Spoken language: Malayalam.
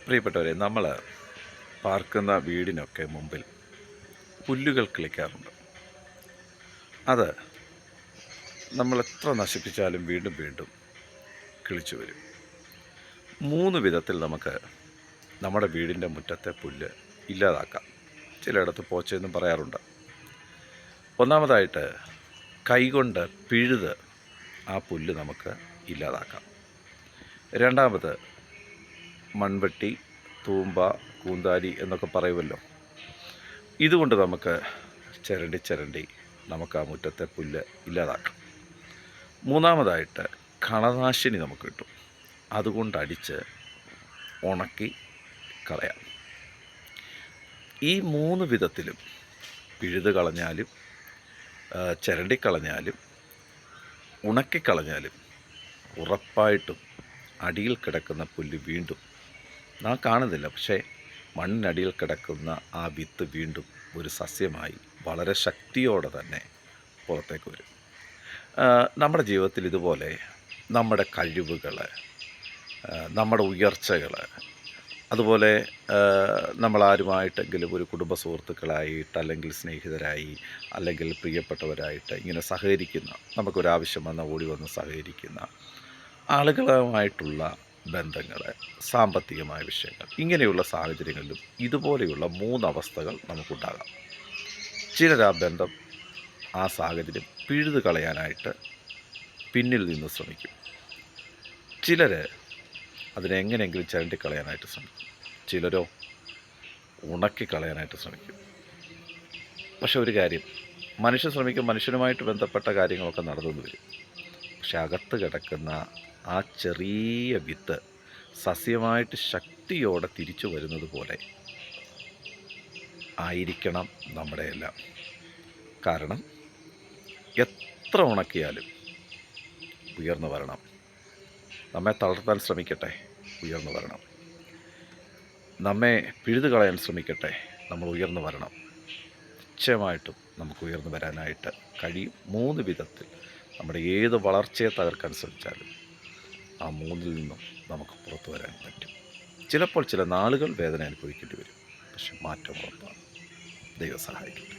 പ്രിയപ്പെട്ടവരെ, നമ്മൾ പാർക്കുന്ന വീടിനൊക്കെ മുമ്പിൽ പുല്ലുകൾ കിളിക്കാറുണ്ട്. അത് നമ്മൾ എത്ര നശിപ്പിച്ചാലും വീണ്ടും വീണ്ടും കിളിച്ചു വരും. 3 വിധത്തിൽ നമുക്ക് നമ്മുടെ വീടിൻ്റെ മുറ്റത്തെ പുല്ല് ഇല്ലാതാക്കാം. ചിലയിടത്ത് പോച്ചെന്നും പറയാറുണ്ട്. ഒന്നാമതായിട്ട് കൈകൊണ്ട് പിഴുത് ആ പുല്ല് നമുക്ക് ഇല്ലാതാക്കാം. രണ്ടാമത് മൺവെട്ടി, തൂമ്പ, കൂന്താരി എന്നൊക്കെ പറയുമല്ലോ, ഇതുകൊണ്ട് നമുക്ക് ചിരണ്ടി നമുക്ക് ആ മുറ്റത്തെ പുല്ല് ഇല്ലാതാക്കാം. മൂന്നാമതായിട്ട് കളനാശിനി നമുക്ക് കിട്ടും. അതുകൊണ്ടടിച്ച് ഉണക്കി കളയാം. ഈ 3 വിധത്തിലും പിഴുത് കളഞ്ഞാലും ചിരണ്ടിക്കളഞ്ഞാലും ഉണക്കിക്കളഞ്ഞാലും ഉറപ്പായിട്ടും അടിയിൽ കിടക്കുന്ന പുല്ല് വീണ്ടും നാം കാണുന്നില്ല, പക്ഷേ മണ്ണിനടിയിൽ കിടക്കുന്ന ആ വിത്ത് വീണ്ടും ഒരു സസ്യമായി വളരെ ശക്തിയോടെ തന്നെ പുറത്തേക്ക് വരും. നമ്മുടെ ജീവിതത്തിൽ ഇതുപോലെ നമ്മുടെ കഴിവുകൾ, നമ്മുടെ ഉയർച്ചകൾ, അതുപോലെ നമ്മളാരുമായിട്ടെങ്കിലും ഒരു കുടുംബ സുഹൃത്തുക്കളായിട്ട്, അല്ലെങ്കിൽ സ്നേഹിതരായി, അല്ലെങ്കിൽ പ്രിയപ്പെട്ടവരായിട്ട് ഇങ്ങനെ സഹകരിക്കുന്ന, നമുക്കൊരാവശ്യം വന്നാൽ ഓടി വന്ന് സഹകരിക്കുന്ന ആളുകളുമായിട്ടുള്ള ബന്ധങ്ങൾ, സാമ്പത്തികമായ വിഷയങ്ങൾ, ഇങ്ങനെയുള്ള സാഹചര്യങ്ങളിലും ഇതുപോലെയുള്ള 3 അവസ്ഥകൾ നമുക്കുണ്ടാകാം. ചിലർ ആ ബന്ധം, ആ സാഹചര്യം പിഴുതു കളയാനായിട്ട് പിന്നിൽ നിന്ന് ശ്രമിക്കും. ചിലർ അതിനെങ്ങനെയെങ്കിലും ചിരണ്ടിക്കളയാനായിട്ട് ശ്രമിക്കും. ചിലരോ ഉണക്കിക്കളയാനായിട്ട് ശ്രമിക്കും. പക്ഷെ ഒരു കാര്യം, മനുഷ്യൻ ശ്രമിക്കും, മനുഷ്യനുമായിട്ട് ബന്ധപ്പെട്ട കാര്യങ്ങളൊക്കെ നടന്നു വരും. പക്ഷെ അകത്ത് കിടക്കുന്ന ആ ചെറിയ വിത്ത് സസ്യമായിട്ട് ശക്തിയോടെ തിരിച്ചു വരുന്നത് പോലെ ആയിരിക്കണം നമ്മുടെ എല്ലാം. കാരണം എത്ര ഉണക്കിയാലും ഉയർന്നു വരണം. നമ്മെ തളർത്താൻ ശ്രമിക്കട്ടെ, ഉയർന്നു വരണം. നമ്മെ പിഴുതു കളയാൻ ശ്രമിക്കട്ടെ, നമ്മൾ ഉയർന്നു വരണം. നിശ്ചയമായിട്ടും നമുക്ക് ഉയർന്നു വരാനായിട്ട് കഴിയും. 3 വിധത്തിൽ നമ്മുടെ ഏത് വളർച്ചയെ തകർക്കാൻ ശ്രമിച്ചാലും ആ 3-ൽ നിന്നും നമുക്ക് പുറത്തു വരാൻ പറ്റും. ചിലപ്പോൾ ചില നാളുകൾ വേദന അനുഭവിക്കേണ്ടി വരും, പക്ഷെ മാറ്റം ഉറപ്പാണ്. ദൈവം സഹായിക്കട്ടെ.